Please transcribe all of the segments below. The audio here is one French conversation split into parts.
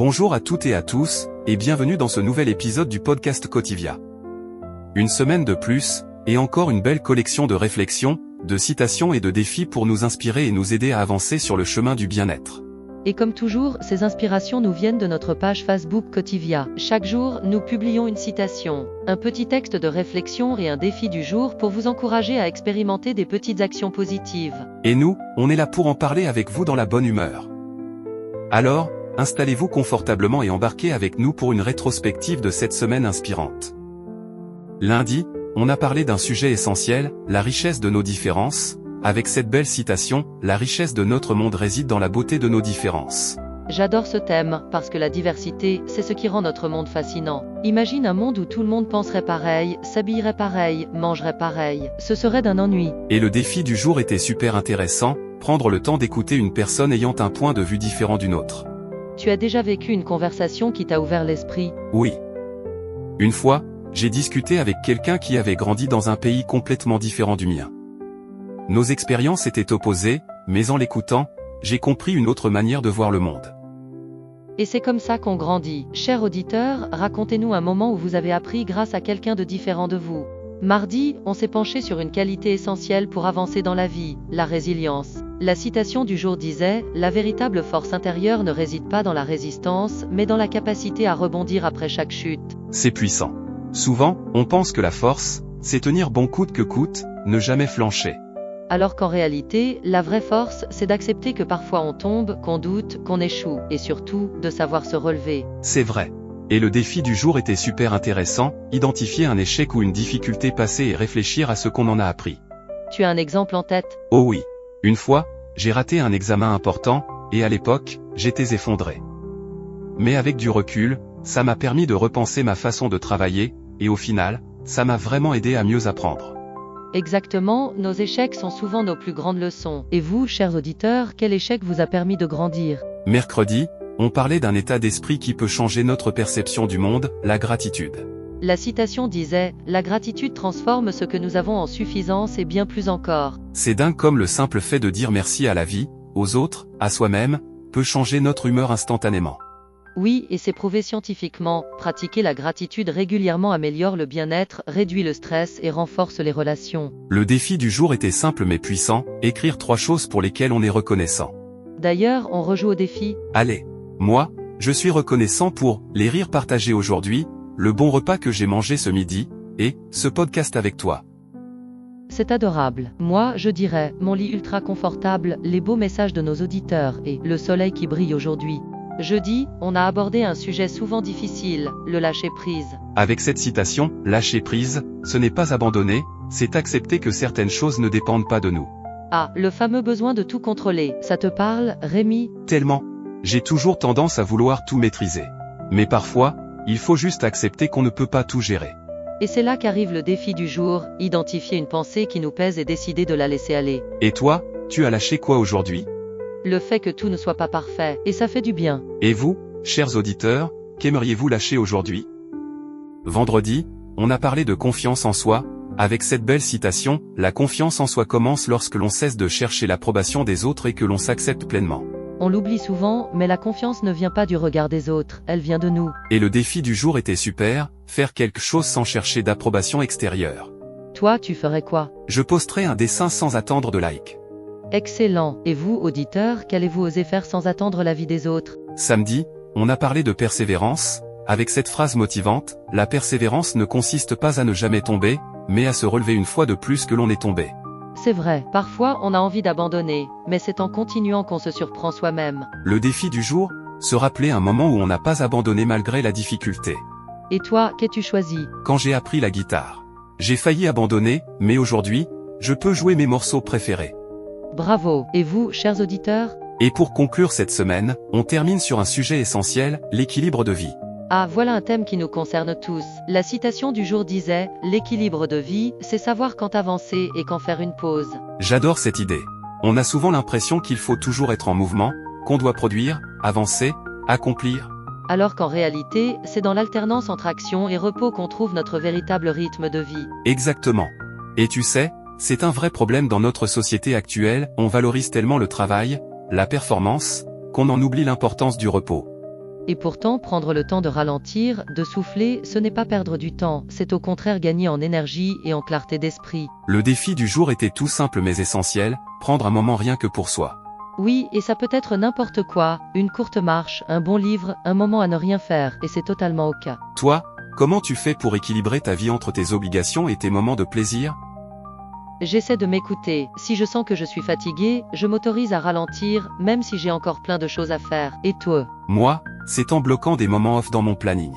Bonjour à toutes et à tous, et bienvenue dans ce nouvel épisode du podcast Cotivia. Une semaine de plus, et encore une belle collection de réflexions, de citations et de défis pour nous inspirer et nous aider à avancer sur le chemin du bien-être. Et comme toujours, ces inspirations nous viennent de notre page Facebook Cotivia. Chaque jour, nous publions une citation, un petit texte de réflexion et un défi du jour pour vous encourager à expérimenter des petites actions positives. Et nous, on est là pour en parler avec vous dans la bonne humeur. Alors, installez-vous confortablement et embarquez avec nous pour une rétrospective de cette semaine inspirante. Lundi, on a parlé d'un sujet essentiel, la richesse de nos différences. Avec cette belle citation, la richesse de notre monde réside dans la beauté de nos différences. J'adore ce thème, parce que la diversité, c'est ce qui rend notre monde fascinant. Imagine un monde où tout le monde penserait pareil, s'habillerait pareil, mangerait pareil. Ce serait d'un ennui. Et le défi du jour était super intéressant, prendre le temps d'écouter une personne ayant un point de vue différent d'une autre. Tu as déjà vécu une conversation qui t'a ouvert l'esprit? Oui. Une fois, j'ai discuté avec quelqu'un qui avait grandi dans un pays complètement différent du mien. Nos expériences étaient opposées, mais en l'écoutant, j'ai compris une autre manière de voir le monde. Et c'est comme ça qu'on grandit. Chers auditeurs, racontez-nous un moment où vous avez appris grâce à quelqu'un de différent de vous. Mardi, on s'est penché sur une qualité essentielle pour avancer dans la vie, la résilience. La citation du jour disait « La véritable force intérieure ne réside pas dans la résistance, mais dans la capacité à rebondir après chaque chute. » C'est puissant. Souvent, on pense que la force, c'est tenir bon coûte que coûte, ne jamais flancher. Alors qu'en réalité, la vraie force, c'est d'accepter que parfois on tombe, qu'on doute, qu'on échoue, et surtout, de savoir se relever. C'est vrai. Et le défi du jour était super intéressant, identifier un échec ou une difficulté passée et réfléchir à ce qu'on en a appris. Tu as un exemple en tête? Oh oui. Une fois, j'ai raté un examen important, et à l'époque, j'étais effondré. Mais avec du recul, ça m'a permis de repenser ma façon de travailler, et au final, ça m'a vraiment aidé à mieux apprendre. Exactement, nos échecs sont souvent nos plus grandes leçons. Et vous, chers auditeurs, quel échec vous a permis de grandir? Mercredi, on parlait d'un état d'esprit qui peut changer notre perception du monde, la gratitude. La citation disait « La gratitude transforme ce que nous avons en suffisance et bien plus encore. » C'est dingue comme le simple fait de dire merci à la vie, aux autres, à soi-même, peut changer notre humeur instantanément. Oui, et c'est prouvé scientifiquement, pratiquer la gratitude régulièrement améliore le bien-être, réduit le stress et renforce les relations. Le défi du jour était simple mais puissant, écrire 3 choses pour lesquelles on est reconnaissant. D'ailleurs, on rejoue au défi. Allez, moi, je suis reconnaissant pour les rires partagés aujourd'hui, le bon repas que j'ai mangé ce midi, et ce podcast avec toi. C'est adorable. Moi, je dirais, mon lit ultra confortable, les beaux messages de nos auditeurs et le soleil qui brille aujourd'hui. Jeudi, on a abordé un sujet souvent difficile, le lâcher-prise. Avec cette citation, lâcher prise, ce n'est pas abandonner, c'est accepter que certaines choses ne dépendent pas de nous. Ah, le fameux besoin de tout contrôler, ça te parle, Rémi? Tellement. J'ai toujours tendance à vouloir tout maîtriser. Mais parfois, il faut juste accepter qu'on ne peut pas tout gérer. Et c'est là qu'arrive le défi du jour, identifier une pensée qui nous pèse et décider de la laisser aller. Et toi, tu as lâché quoi aujourd'hui? Le fait que tout ne soit pas parfait, et ça fait du bien. Et vous, chers auditeurs, qu'aimeriez-vous lâcher aujourd'hui? Vendredi, on a parlé de confiance en soi, avec cette belle citation, la confiance en soi commence lorsque l'on cesse de chercher l'approbation des autres et que l'on s'accepte pleinement. On l'oublie souvent, mais la confiance ne vient pas du regard des autres, elle vient de nous. Et le défi du jour était super, faire quelque chose sans chercher d'approbation extérieure. Toi, tu ferais quoi? Je posterai un dessin sans attendre de like. Excellent. Et vous, auditeurs, qu'allez-vous oser faire sans attendre l'avis des autres? Samedi, on a parlé de persévérance, avec cette phrase motivante, la persévérance ne consiste pas à ne jamais tomber, mais à se relever une fois de plus que l'on est tombé. C'est vrai, parfois on a envie d'abandonner, mais c'est en continuant qu'on se surprend soi-même. Le défi du jour, se rappeler un moment où on n'a pas abandonné malgré la difficulté. Et toi, qu'as-tu choisi? Quand j'ai appris la guitare. J'ai failli abandonner, mais aujourd'hui, je peux jouer mes morceaux préférés. Bravo. Et vous, chers auditeurs? Et pour conclure cette semaine, on termine sur un sujet essentiel, l'équilibre de vie. Ah, voilà un thème qui nous concerne tous. La citation du jour disait « L'équilibre de vie, c'est savoir quand avancer et quand faire une pause. » J'adore cette idée. On a souvent l'impression qu'il faut toujours être en mouvement, qu'on doit produire, avancer, accomplir. Alors qu'en réalité, c'est dans l'alternance entre action et repos qu'on trouve notre véritable rythme de vie. Exactement. Et tu sais, c'est un vrai problème dans notre société actuelle, on valorise tellement le travail, la performance, qu'on en oublie l'importance du repos. Et pourtant, prendre le temps de ralentir, de souffler, ce n'est pas perdre du temps, c'est au contraire gagner en énergie et en clarté d'esprit. Le défi du jour était tout simple mais essentiel, prendre un moment rien que pour soi. Oui, et ça peut être n'importe quoi, une courte marche, un bon livre, un moment à ne rien faire, et c'est totalement OK. Toi, comment tu fais pour équilibrer ta vie entre tes obligations et tes moments de plaisir? J'essaie de m'écouter, si je sens que je suis fatigué, je m'autorise à ralentir, même si j'ai encore plein de choses à faire. Et toi? Moi, c'est en bloquant des moments off dans mon planning.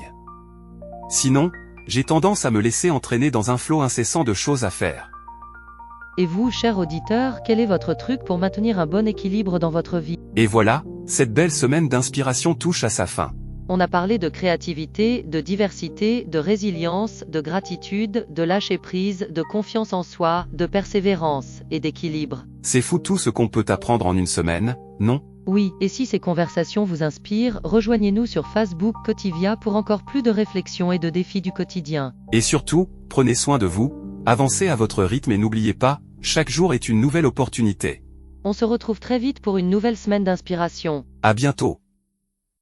Sinon, j'ai tendance à me laisser entraîner dans un flot incessant de choses à faire. Et vous, cher auditeur, quel est votre truc pour maintenir un bon équilibre dans votre vie? Et voilà, cette belle semaine d'inspiration touche à sa fin. On a parlé de créativité, de diversité, de résilience, de gratitude, de lâcher-prise, de confiance en soi, de persévérance, et d'équilibre. C'est fou tout ce qu'on peut apprendre en une semaine, non? Oui, et si ces conversations vous inspirent, rejoignez-nous sur Facebook Cotivia pour encore plus de réflexions et de défis du quotidien. Et surtout, prenez soin de vous, avancez à votre rythme et n'oubliez pas, chaque jour est une nouvelle opportunité. On se retrouve très vite pour une nouvelle semaine d'inspiration. À bientôt.